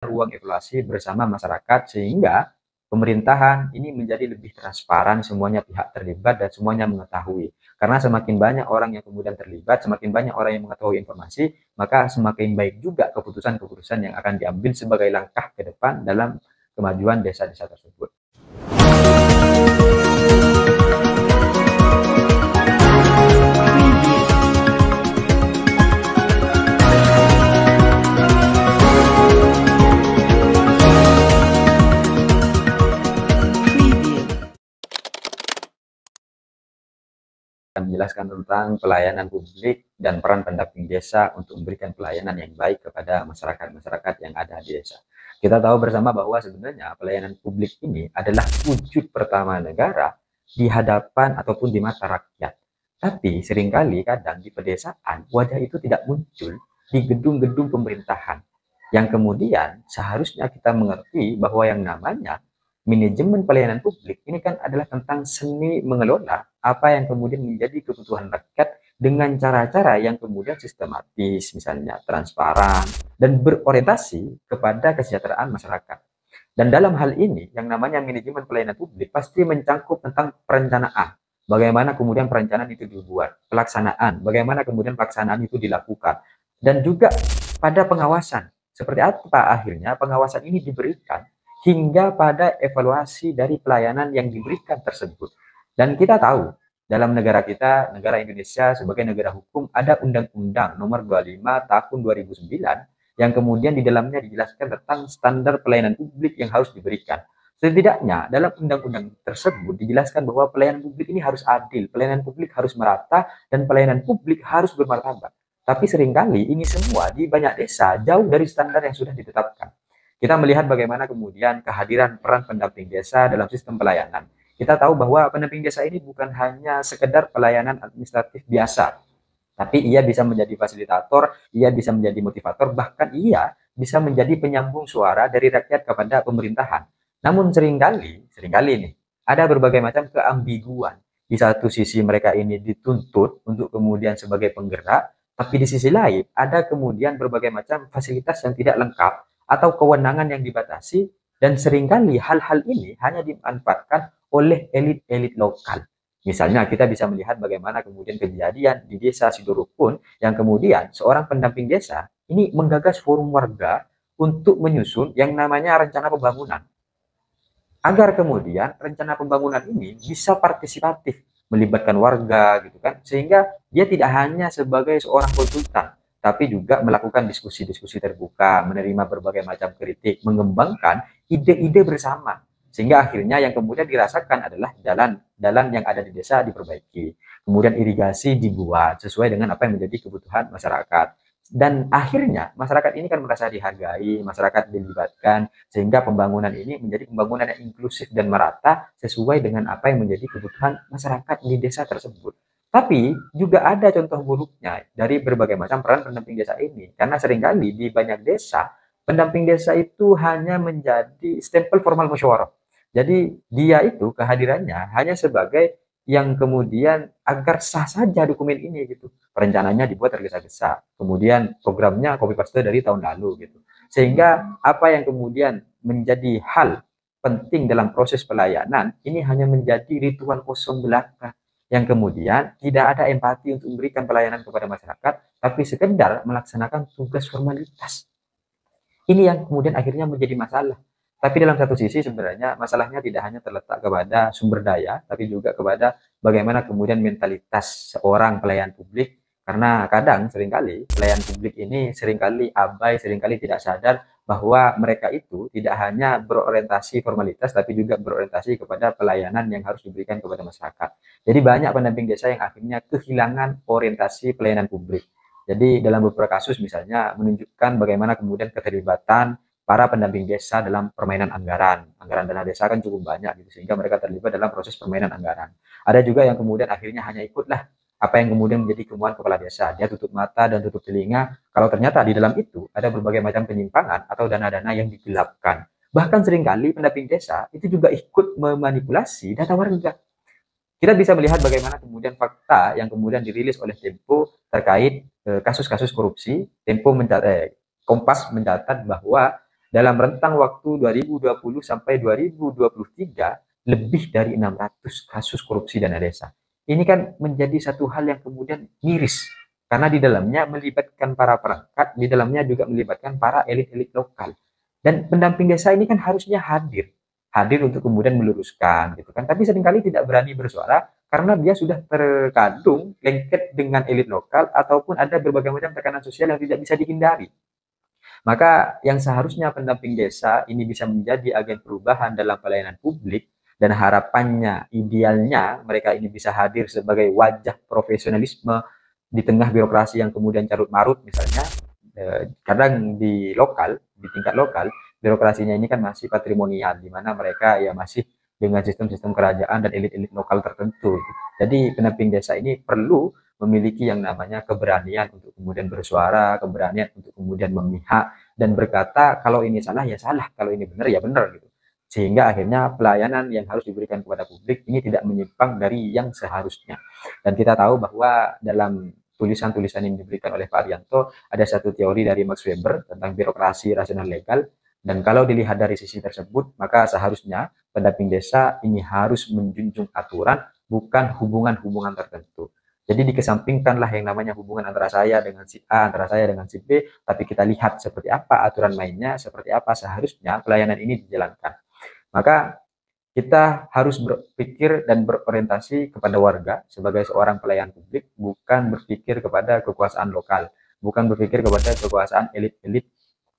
ruang evaluasi bersama masyarakat sehingga pemerintahan ini menjadi lebih transparan, semuanya pihak terlibat dan semuanya mengetahui. Karena semakin banyak orang yang kemudian terlibat, semakin banyak orang yang mengetahui informasi, maka semakin baik juga keputusan-keputusan yang akan diambil sebagai langkah ke depan dalam kemajuan desa-desa tersebut. Menjelaskan tentang pelayanan publik dan peran pendamping desa untuk memberikan pelayanan yang baik kepada masyarakat-masyarakat yang ada di desa. Kita tahu bersama bahwa sebenarnya pelayanan publik ini adalah wujud pertama negara di hadapan ataupun di mata rakyat. Tapi seringkali kadang di pedesaan wajah itu tidak muncul di gedung-gedung pemerintahan. Yang kemudian seharusnya kita mengerti bahwa yang namanya manajemen pelayanan publik ini kan adalah tentang seni mengelola apa yang kemudian menjadi kebutuhan rakyat dengan cara-cara yang kemudian sistematis, misalnya transparan, dan berorientasi kepada kesejahteraan masyarakat. Dan dalam hal ini, yang namanya manajemen pelayanan publik pasti mencangkup tentang perencanaan. Bagaimana kemudian perencanaan itu dibuat, pelaksanaan, bagaimana kemudian pelaksanaan itu dilakukan, dan juga pada pengawasan. Seperti apa akhirnya pengawasan ini diberikan hingga pada evaluasi dari pelayanan yang diberikan tersebut. Dan kita tahu, dalam negara kita, negara Indonesia sebagai negara hukum, ada Undang-Undang Nomor 25 Tahun 2009 yang kemudian di dalamnya dijelaskan tentang standar pelayanan publik yang harus diberikan. Setidaknya dalam undang-undang tersebut dijelaskan bahwa pelayanan publik ini harus adil, pelayanan publik harus merata, dan pelayanan publik harus bermartabat. Tapi seringkali ini semua di banyak desa jauh dari standar yang sudah ditetapkan. Kita melihat bagaimana kemudian kehadiran peran pendamping desa dalam sistem pelayanan. Kita tahu bahwa pendamping desa ini bukan hanya sekedar pelayanan administratif biasa, tapi ia bisa menjadi fasilitator, ia bisa menjadi motivator, bahkan ia bisa menjadi penyambung suara dari rakyat kepada pemerintahan. Namun seringkali nih, ada berbagai macam keambiguan. Di satu sisi mereka ini dituntut untuk kemudian sebagai penggerak, tapi di sisi lain ada kemudian berbagai macam fasilitas yang tidak lengkap atau kewenangan yang dibatasi, dan seringkali hal-hal ini hanya dimanfaatkan oleh elit-elit lokal. Misalnya kita bisa melihat bagaimana kemudian kejadian di desa Sidorukun yang kemudian seorang pendamping desa ini menggagas forum warga untuk menyusun yang namanya rencana pembangunan. Agar kemudian rencana pembangunan ini bisa partisipatif, melibatkan warga gitu kan, sehingga dia tidak hanya sebagai seorang konsultan, tapi juga melakukan diskusi-diskusi terbuka, menerima berbagai macam kritik, mengembangkan ide-ide bersama. Sehingga akhirnya yang kemudian dirasakan adalah jalan-jalan yang ada di desa diperbaiki. Kemudian irigasi dibuat sesuai dengan apa yang menjadi kebutuhan masyarakat. Dan akhirnya masyarakat ini kan merasa dihargai, masyarakat dilibatkan, sehingga pembangunan ini menjadi pembangunan yang inklusif dan merata sesuai dengan apa yang menjadi kebutuhan masyarakat di desa tersebut. Tapi juga ada contoh buruknya dari berbagai macam peran pendamping desa ini. Karena seringkali di banyak desa, pendamping desa itu hanya menjadi stempel formal musyawarah. Jadi dia itu kehadirannya hanya sebagai yang kemudian agar sah saja dokumen ini gitu. Perencanaannya dibuat tergesa-gesa. Kemudian programnya copy paste dari tahun lalu gitu. Sehingga apa yang kemudian menjadi hal penting dalam proses pelayanan ini hanya menjadi ritual kosong belaka, yang kemudian tidak ada empati untuk memberikan pelayanan kepada masyarakat, tapi sekedar melaksanakan tugas formalitas. Ini yang kemudian akhirnya menjadi masalah. Tapi dalam satu sisi sebenarnya masalahnya tidak hanya terletak kepada sumber daya, tapi juga kepada bagaimana kemudian mentalitas seorang pelayan publik. Karena kadang seringkali pelayan publik ini seringkali abai, seringkali tidak sadar bahwa mereka itu tidak hanya berorientasi formalitas, tapi juga berorientasi kepada pelayanan yang harus diberikan kepada masyarakat. Jadi banyak pendamping desa yang akhirnya kehilangan orientasi pelayanan publik. Jadi dalam beberapa kasus misalnya menunjukkan bagaimana kemudian keterlibatan para pendamping desa dalam permainan anggaran. Anggaran dana desa kan cukup banyak gitu, sehingga mereka terlibat dalam proses permainan anggaran. Ada juga yang kemudian akhirnya hanya ikutlah apa yang kemudian menjadi kemauan kepala desa. Dia tutup mata dan tutup telinga kalau ternyata di dalam itu ada berbagai macam penyimpangan atau dana-dana yang digelapkan. Bahkan seringkali pendamping desa itu juga ikut memanipulasi data warga. Kita bisa melihat bagaimana kemudian fakta yang kemudian dirilis oleh Tempo terkait kasus-kasus korupsi. Kompas mencatat bahwa dalam rentang waktu 2020 sampai 2023 lebih dari 600 kasus korupsi dana desa. Ini kan menjadi satu hal yang kemudian miris karena di dalamnya melibatkan para perangkat, di dalamnya juga melibatkan para elit-elit lokal. Dan pendamping desa ini kan harusnya hadir untuk kemudian meluruskan gitu kan. Tapi seringkali tidak berani bersuara karena dia sudah terkadung lengket dengan elit lokal ataupun ada berbagai macam tekanan sosial yang tidak bisa dihindari. Maka yang seharusnya pendamping desa ini bisa menjadi agen perubahan dalam pelayanan publik dan harapannya idealnya mereka ini bisa hadir sebagai wajah profesionalisme di tengah birokrasi yang kemudian carut marut misalnya. Kadang di tingkat lokal birokrasinya ini kan masih patrimonial di mana mereka ya masih dengan sistem-sistem kerajaan dan elit-elit lokal tertentu. Jadi pendamping desa ini perlu memiliki yang namanya keberanian untuk kemudian bersuara, keberanian untuk kemudian memihak dan berkata kalau ini salah ya salah, kalau ini benar ya benar gitu. Sehingga akhirnya pelayanan yang harus diberikan kepada publik ini tidak menyimpang dari yang seharusnya. Dan kita tahu bahwa dalam tulisan-tulisan yang diberikan oleh Pak Arianto ada satu teori dari Max Weber tentang birokrasi rasional legal. Dan kalau dilihat dari sisi tersebut, maka seharusnya pendamping desa ini harus menjunjung aturan, bukan hubungan-hubungan tertentu. Jadi dikesampingkanlah yang namanya hubungan antara saya dengan si A, antara saya dengan si B, tapi kita lihat seperti apa aturan mainnya, seperti apa seharusnya pelayanan ini dijalankan. Maka kita harus berpikir dan berorientasi kepada warga sebagai seorang pelayan publik, bukan berpikir kepada kekuasaan lokal, bukan berpikir kepada kekuasaan elit-elit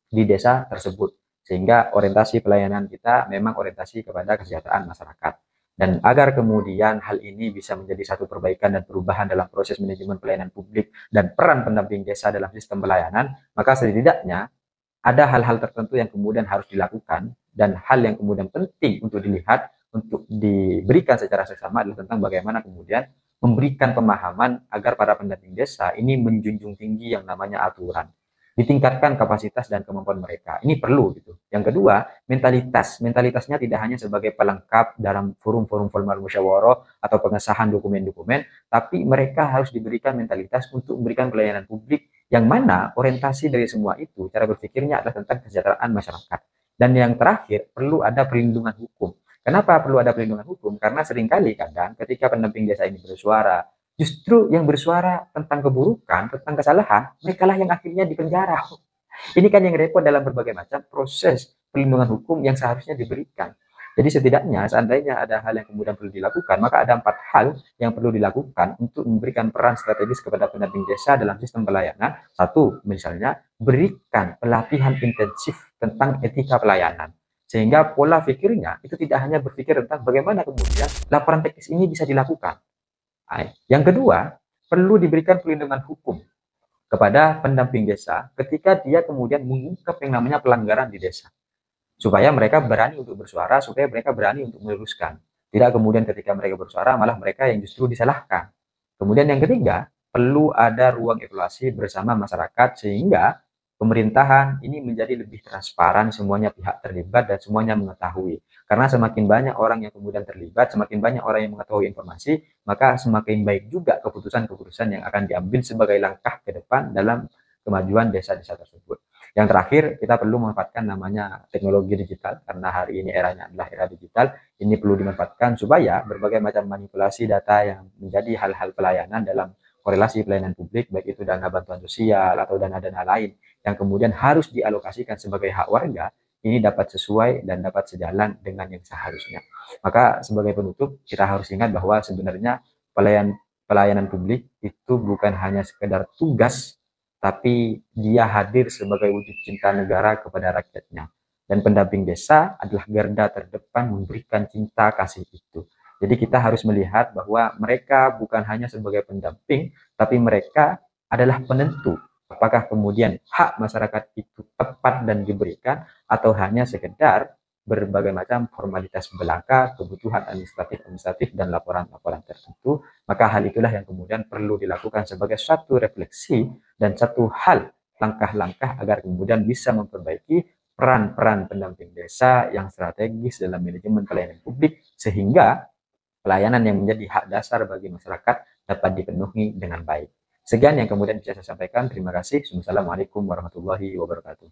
di desa tersebut. Sehingga orientasi pelayanan kita memang orientasi kepada kesejahteraan masyarakat. Dan agar kemudian hal ini bisa menjadi satu perbaikan dan perubahan dalam proses manajemen pelayanan publik dan peran pendamping desa dalam sistem pelayanan, maka setidaknya ada hal-hal tertentu yang kemudian harus dilakukan dan hal yang kemudian penting untuk dilihat, untuk diberikan secara seksama adalah tentang bagaimana kemudian memberikan pemahaman agar para pendamping desa ini menjunjung tinggi yang namanya aturan, ditingkatkan kapasitas dan kemampuan mereka. Ini perlu gitu. Yang kedua, mentalitasnya tidak hanya sebagai pelengkap dalam forum-forum formal musyawarah atau pengesahan dokumen-dokumen, tapi mereka harus diberikan mentalitas untuk memberikan pelayanan publik yang mana orientasi dari semua itu, cara berpikirnya adalah tentang kesejahteraan masyarakat. Dan yang terakhir, perlu ada perlindungan hukum. Kenapa perlu ada perlindungan hukum? Karena seringkali kadang ketika pendamping desa ini bersuara, justru yang bersuara tentang keburukan, tentang kesalahan, mereka lah yang akhirnya dipenjara. Ini kan yang repot dalam berbagai macam proses perlindungan hukum yang seharusnya diberikan. Jadi setidaknya seandainya ada hal yang kemudian perlu dilakukan, maka ada 4 hal yang perlu dilakukan untuk memberikan peran strategis kepada pendamping desa dalam sistem pelayanan. Satu, misalnya berikan pelatihan intensif tentang etika pelayanan. Sehingga pola pikirnya itu tidak hanya berpikir tentang bagaimana kemudian laporan teknis ini bisa dilakukan. Yang kedua, perlu diberikan perlindungan hukum kepada pendamping desa ketika dia kemudian mengungkap yang namanya pelanggaran di desa. Supaya mereka berani untuk bersuara, supaya mereka berani untuk meluruskan. Tidak kemudian ketika mereka bersuara, malah mereka yang justru disalahkan. Kemudian yang ketiga, perlu ada ruang evaluasi bersama masyarakat sehingga pemerintahan ini menjadi lebih transparan, semuanya pihak terlibat dan semuanya mengetahui. Karena semakin banyak orang yang kemudian terlibat, semakin banyak orang yang mengetahui informasi, maka semakin baik juga keputusan-keputusan yang akan diambil sebagai langkah ke depan dalam kemajuan desa-desa tersebut. Yang terakhir, kita perlu memanfaatkan namanya teknologi digital, karena hari ini eranya adalah era digital. Ini perlu dimanfaatkan supaya berbagai macam manipulasi data yang menjadi hal-hal pelayanan dalam korelasi pelayanan publik, baik itu dana bantuan sosial atau dana-dana lain, yang kemudian harus dialokasikan sebagai hak warga, ini dapat sesuai dan dapat sejalan dengan yang seharusnya. Maka sebagai penutup, kita harus ingat bahwa sebenarnya pelayanan publik itu bukan hanya sekedar tugas, tapi dia hadir sebagai wujud cinta negara kepada rakyatnya. Dan pendamping desa adalah garda terdepan memberikan cinta kasih itu. Jadi kita harus melihat bahwa mereka bukan hanya sebagai pendamping, tapi mereka adalah penentu apakah kemudian hak masyarakat itu tepat dan diberikan atau hanya sekedar berbagai macam formalitas belaka, kebutuhan administratif dan laporan-laporan tertentu. Maka hal itulah yang kemudian perlu dilakukan sebagai suatu refleksi dan satu hal langkah-langkah agar kemudian bisa memperbaiki peran-peran pendamping desa yang strategis dalam manajemen pelayanan publik sehingga pelayanan yang menjadi hak dasar bagi masyarakat dapat dipenuhi dengan baik. Sekian yang kemudian bisa saya sampaikan. Terima kasih. Wassalamualaikum warahmatullahi wabarakatuh.